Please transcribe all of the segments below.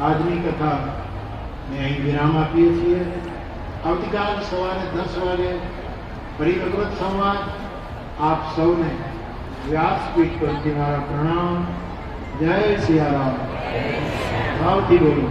આજની કથા ને અહીં વિરામ આપીએ છીએ. આવતીકાલ સવારે 10 વાગે ફરી ભગવત સંવાદ. આપ સૌને વ્યાસપીઠ પરથી મારા પ્રણામ. જય સિયારામ. ભાવથી બોલો.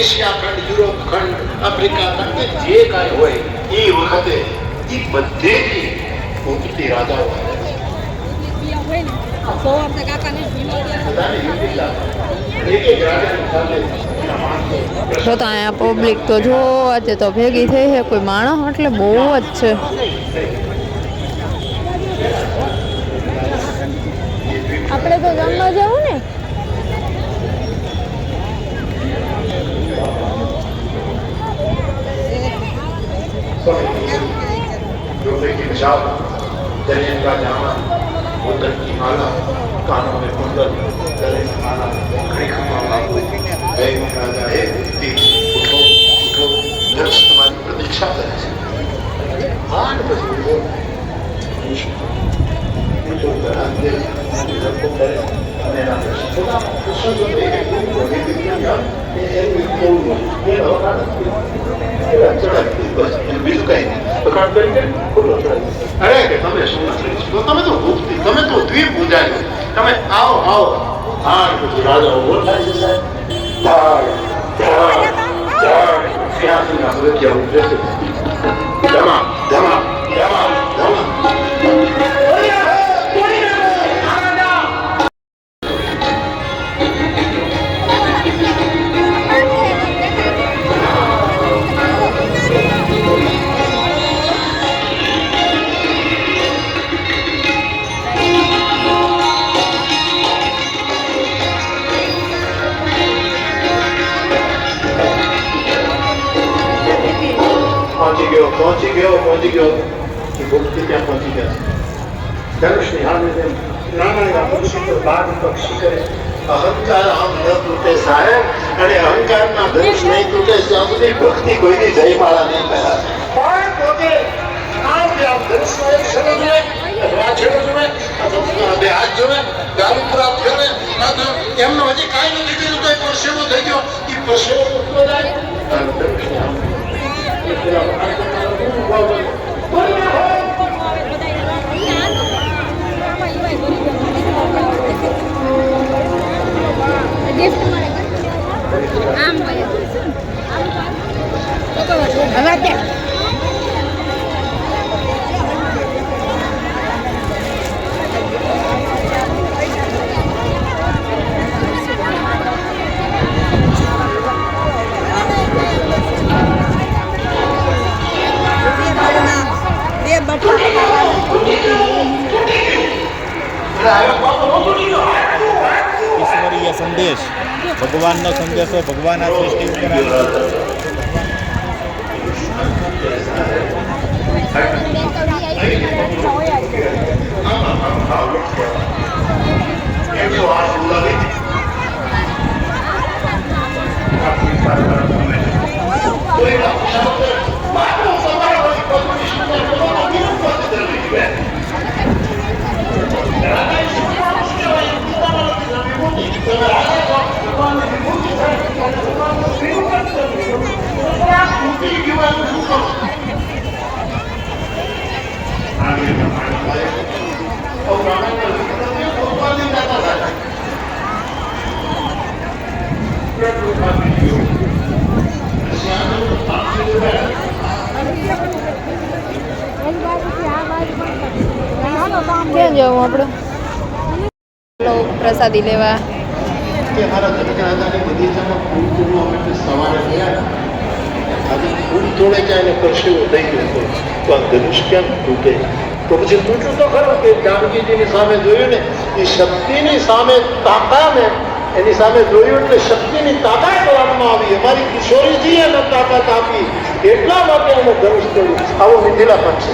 એશિયા ખંડ, યુરોપ ખંડ, આફ્રિકા ખંડ જે કાંઈ હોય એ વખતે એ બધેથી ઉતરતી રાજાઓ તો અહીંયા પબ્લિક તો જો આજે તો ભેગી થઈ છે, કોઈ માણસ એટલે બહુ જ છે. આપણે તો જમવા જવું ને. की निशान, दरिया का जामा, मुद्दत की माला, कानों में कुंडल, गले में माला, खड़ी खम्मा राजा है, उठो उठो, दर्श तुम्हारी प्रतीक्षा करे छे. 8 बजे उठो, उठो कराते, सबको करे, मेरा छोटा कृष्ण जो है वो भी दिखा ये एक कोड ये होगा ये चढ़ा बस બીજું કઈ નહીં. પકડ કરીને ખુલ્લો ચડાવી. અરે કે તમે શું નથી, તમે તો ભૂખથી, તમે તો દ્વીપ પૂજારી, તમે આવો આવો. હા પછી રાજાઓ બોલાય છે સાહેબ. સિંહાસનના સુરક્ષા ઉભરે છે. ધમા ધમા ધમા ધમા. પહોંચી ગયો કે ભક્તિ ત્યાં પહોંચી ગયા. ધનુષ નિહાળને નાના પુરુષો બાદ પક્ષી કરે. અહંકાર આમ ન તૂટે સાહેબ, અને અહંકારના ધનુષ નહીં તૂટે ત્યાં સુધી ભક્તિ કોઈની જયમાળા નહીં પહેરા. પણ પોતે આમ કે આમ ધનુષમાં એક શરત જોવે, વાછેડો જોવે, બે હાથ જોવે, ગાલું પૂરા થયો ને એમનો હજી કાંઈ નથી કર્યું તો એ પરસેવો થઈ ગયો. એ પરસેવો ઉઠતો જાય ધનુષને આમ ઈશ્વરીય સંદેશ, ભગવાનનો સંદેશો ભગવાન આ સૃષ્ટિ ઉપર આવ્યો. Thank you. ક્યાં જવું આપણે? ચલો પ્રસાદી લેવા. કે મારા ધનરાજાની બગીચામાં ફૂલ તોડવા માટે સવારે ગયા ખાલી ફૂલ તોડે જાય ને પરસેવો થઈ ગયો તો આ ધનુષ કેમ તૂટે? તો પછી તૂટ્યું તો ખરું કે જાનકીજીની સામે જોયું ને એ શક્તિની સામે તાકાત ને એની સામે જોયું એટલે શક્તિની તાકાત કરવામાં આવી. અમારી કિશોરીજીએ એને તાકાત આપી એટલા માટે એને ધનુષ તોડ્યું. આવો મિથિલા પણ છે.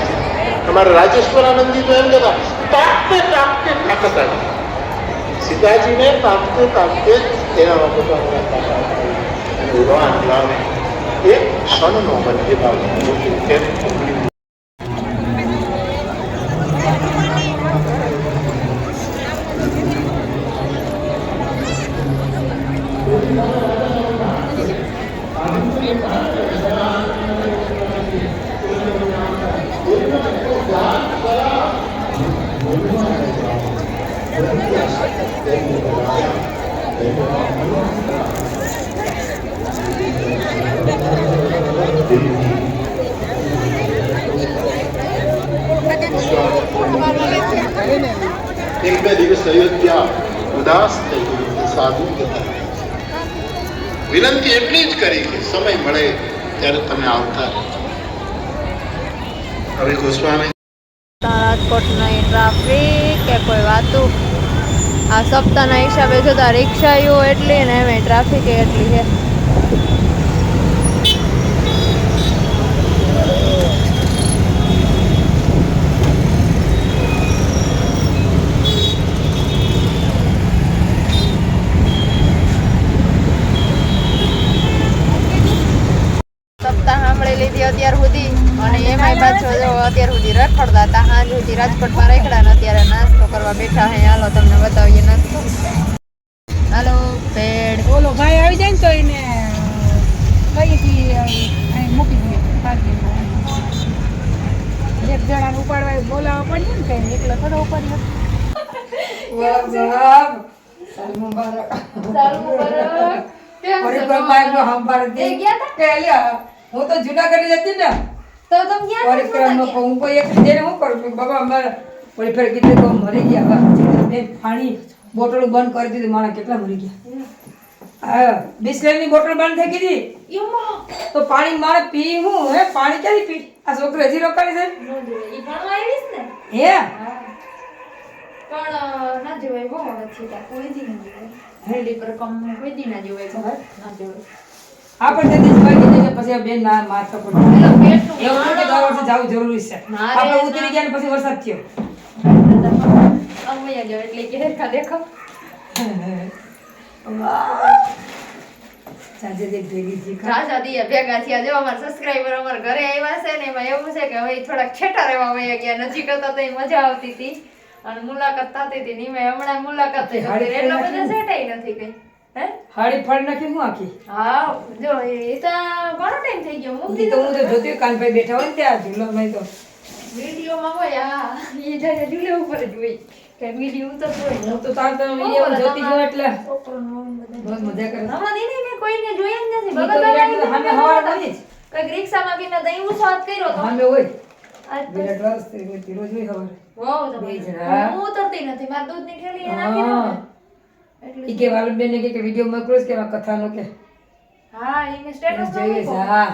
અમારા રાજેશ્વરાનંદજી તો એમ કહેતા તાકતે તાકતે તાકાત આવી. સીતાજીને તાકતે તાકતે એના પોતાના તાકાત આવી. ઉદાન લાવે એક ક્ષણનો મધ્ય ભાગ કેમ એક બે દિવસ અયોધ્યા ઉદાસ થઈ ગયું. સાધુ હતા. વિનંતી એટલી જ કરી કે સમય મળે ત્યારે તમે આવતા. હવે ગોસ્વામી રાજકોટની ટ્રાફિક કે કોઈ વાતું આ સપ્તાહના હિસાબે જોતા રિક્ષાઓ એટલી ને એમ ટ્રાફિક એટલી છે. સપ્તાહ સાંભળી લીધી અત્યાર સુધી અને એમાંય પાછો જો અત્યાર સુધી રખડતા હતા. સાંજ સુધી રાજકોટમાં રખડા ને અત્યારે નાસ્તો કરવા બેઠા હે. હાલો તમને બતાવીએ નાસ્તો. હાલો પેડ ઓલો ભાઈ આવી જાય ને તો એને કઈ અહીં મૂકી દઈએ પાર્કિંગમાં. એક જણાને ઉપાડવા બોલાવવા પડીએ ને કઈ એકલો થોડો ઉપાડ્યો. હું તો જુનાગઢ જતી ને તો તમે ક્યાં પરિક્રમા હું કોઈ એક જેને હું કરું છું બાબા અમારા વળી ફેર કીધું તો મરી ગયા. પાણી બોટલ બંધ કરી દીધી. મારા કેટલા મરી ગયા. હા બિસ્લેરીની બોટલ બંધ થઈ ગઈ તો પાણી મારે પી હું હે પાણી ક્યાંથી પી? આ છોકરી હજી રોકાણી છે હે પણ ના જોવાય બહુ નથી કોઈ દી ના જોવાય. હેડી પર કમ કોઈ દી ના જોવાય ખબર ના જોવાય. આ પણ તે દિવસ ભાઈ કીધું કે પછી બેન ના મારતો પડે એવું નથી કે દર વર્ષે જવું જરૂરી છે. આપણે ઉતરી ગયા ને પછી વરસાદ થયો અમે ગયો એટલે કે દેખા દેખો સાંજે દેખ ભેગી થી રાજા દિયા ભેગા થયા. જો અમારા સબસ્ક્રાઇબર અમારા ઘરે આવ્યા છે ને એમાં એવું છે કે હવે થોડાક છેટા રહેવા વયા ગયા. નજીક હતા તો મજા આવતી હતી અને મુલાકાત થતી હતી. નીમે હમણાં મુલાકાત થઈ એટલા બધા સેટાઈ નથી કઈ. હે હાડી ફાડી નાખી હું આખી. હા જો એ તો ઘણો ટાઈમ થઈ ગયો. ઈ તો હું તો જોતી કાનભાઈ બેઠા હોય ને ત્યાં ઝૂલો મેં તો વિડીયોમાં હોય હા એ જાય ઝૂલે ઉપર જ હોય કે વિડીયો ઉતરતો હોય. હું તો તાર તો વિડીયો જોતી જો એટલે છોકરાનો બહુ મજા કરે. હમણાં દીદી મેં કોઈને જોયા જ નથી. ઈ તો વિરાટ સામે હવાર બની જ કઈક રિક્ષામાં ગઈને દહીં ઉસાદ કર્યો તો સામે હોય આજ તો વિરાટ વાસ તે રોજ હોય હવાર વાવ બે તમે જણા. હું ઉતરતી નથી. મારા દૂધની થેલી એ નાખી દઉં ને એટલે ઈ કે વાલુ બેન કે વિડીયો મોકલો કે આ કથાનો કે હા એ મેં સ્ટેટસ માં જોઈએ મૂકો. હા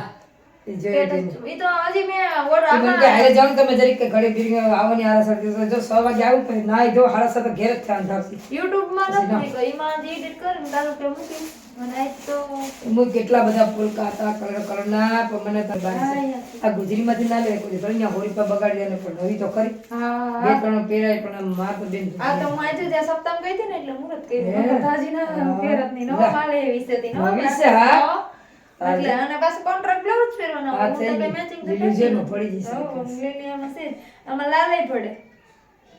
ઈ જોઈએ છે. ઈ તો હજી મેં ઓર્ડર ઈ મને કે હારે જાઉં તમે જરીક કે ઘરે બીરી આવવાની આરાસર દિવસ જો 6 વાગે આવું પછી નાઈ ધો હારા સાથે ઘેર જ થયા ધાવસી YouTube માં નથી કોઈ એમાં જે એડિટ કરીને તારું કે મૂકી મને આજ તો હું કેટલા બધા ફૂલકા હતા કલરના પણ મને તો બારી આ ગુજરીમાંથી ના લે કોઈ ઘણી હોળી પર બગાડી દે ને પણ નવી તો ખરી હા બે ત્રણ પહેરાય પણ માર તો બેન આ તો હું આજે ત્યાં સપ્તાહ ગઈ હતી ને એટલે મુહૂર્ત કર્યું તાજી ના ફેરતની નવો માલ એવી છે તી નવો નવી છે, હા. એટલે અને પાછું કોન્ટ્રાક્ટ બ્લાઉઝ પહેરવાના હા, હું તો થઈ બે ગયું. મેચિંગ લીલું પડી જશે. લીલીયામાં છે આમાં લાલય પડે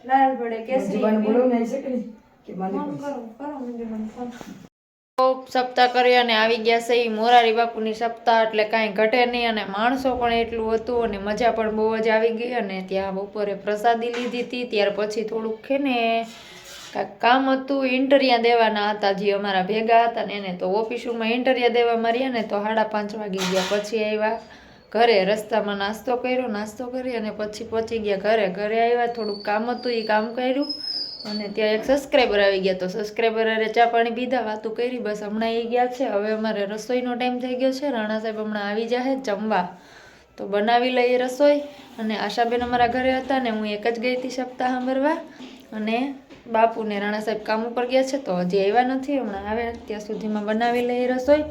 લાલ પડે કેસરી જીવાને બોલો ને છે કે નહીં કે માની ફોન કરો મંજુબન ફોન સપ્તાહ કરી અને આવી ગયા છે ઈ મોરારી બાપુની સપ્તાહ એટલે કાંઈ ઘટે નહીં અને માણસો પણ એટલું હતું અને મજા પણ બહુ જ આવી ગઈ. અને ત્યાં બપોરે પ્રસાદી લીધી હતી. ત્યાર પછી થોડુંક છે ને કાંઈક કામ હતું ઇન્ટરિયા દેવાના હતા જે અમારા ભેગા હતા ને એને તો ઓફિસમાં ઇન્ટરિયા દેવા માર્યા ને તો 5:30 વાગી ગયા. પછી આવ્યા ઘરે રસ્તામાં નાસ્તો કરી અને પછી પહોંચી ગયા ઘરે આવ્યા, થોડુંક કામ હતું એ કામ કર્યું અને ત્યાં એક સબસ્ક્રાઈબર આવી ગયા, તો સબસ્ક્રાઈબર અરે ચા પાણી પીધા, વાતું કરી, બસ હમણાં એ ગયા છે. હવે અમારે રસોઈનો ટાઈમ થઈ ગયો છે, રાણા સાહેબ હમણાં આવી જાય જમવા, તો બનાવી લઈએ રસોઈ. અને આશાબેન અમારા ઘરે હતા ને હું એક જ ગઈ હતી સપ્તાહ સાંભળવા, અને બાપુ ને રાણા સાહેબ કામ ઉપર ગયા છે, તો હજી આવ્યા નથી, હમણાં આવે ત્યાં સુધીમાં બનાવી લઈએ રસોઈ.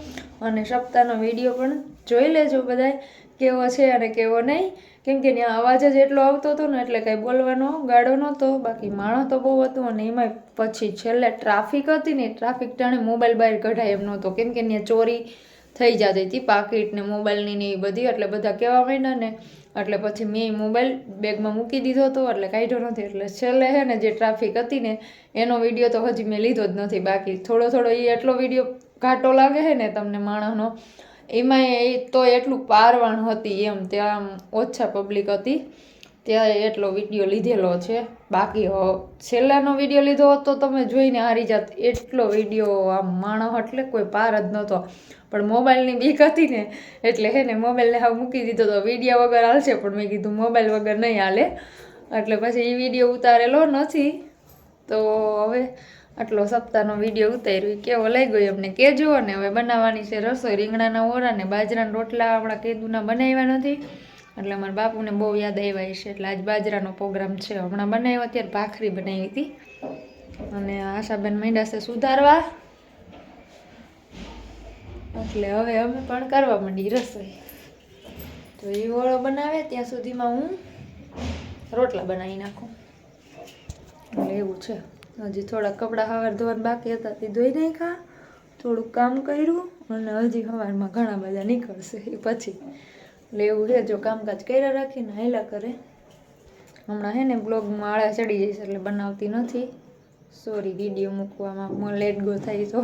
અને સપ્તાહનો વિડીયો પણ જોઈ લેજો બધાય કેવો છે અને કેવો નહીં, કેમ કે ત્યાં અવાજ જ એટલો આવતો હતો ને એટલે કાંઈ બોલવાનો ગાળો નહોતો, બાકી માણસ તો બહુ હતું. અને એમાં પછી છેલ્લે ટ્રાફિક હતી ને, ટ્રાફિક ટાણે મોબાઈલ બહાર કઢાય એમ નહોતો, કેમ કે ત્યાં ચોરી થઈ જતી હતી પાકીટ ને મોબાઈલની ને એ બધી, એટલે બધા કહેવા માંડ્યા ને, એટલે પછી મેં મોબાઈલ બેગમાં મૂકી દીધો હતો એટલે કાઢ્યો નથી. એટલે છેલ્લે હે ને જે ટ્રાફિક હતી ને એનો વિડીયો તો હજી મેં લીધો જ નથી, બાકી થોડો એ એટલો વિડીયો ઘાટો લાગે છે ને તમને માણસનો, એમાં એ તો એટલું પારવાણ હતી એમ, ત્યાં ઓછા પબ્લિક હતી ત્યાં એટલો વિડીયો લીધેલો છે. બાકી છેલ્લાનો વિડીયો લીધો હોત તો તમે જોઈને હારી જાત, એટલો વિડીયો આમ માણસ એટલે કોઈ પાર જ નહોતો. પણ મોબાઈલની બીક હતી ને એટલે હે ને મોબાઈલને હાવ મૂકી દીધો તો, વિડીયો વગર હાલશે પણ મેં કીધું મોબાઈલ વગર નહીં હાલે, એટલે પછી એ વિડીયો ઉતારેલો નથી. તો હવે આટલો સપ્તાહનો વિડીયો ઉતાર્યો, કેવો લાગ્યો એમને કહેજો. અને હવે બનાવવાની છે રસોઈ, રીંગણાના ઓરા ને બાજરાના રોટલા આપણા કેદુના બનાવ્યા નથી, એટલે અમારા બાપુને બહુ યાદ આવ્યા છે, એટલે આજ બાજરાનો પ્રોગ્રામ છે. હમણાં બનાવ્યો ત્યારે ભાખરી બનાવી હતી, અને આશાબેન માંડ્યા છે સુધારવા, એટલે હવે અમે પણ કરવા માંડી રસોઈ. તો એ ઓળો બનાવે ત્યાં સુધીમાં હું રોટલા બનાવી નાખું, એટલે એવું છે. હજી થોડા કપડાં સવાર ધોવાના બાકી હતા તે ધોઈ નાખ્યા, થોડુંક કામ કર્યું, અને હજી સવારમાં ઘણા બધા નીકળશે એ પછી, એટલે એવું છે. જો કામકાજ કર્યા રાખીને હાલ્યા કરે. હમણાં હે ને બ્લોગમાં આળા ચડી જઈશ એટલે બનાવતી નથી, સોરી વિડીયો મૂકવામાં લેટ ગો થાય તો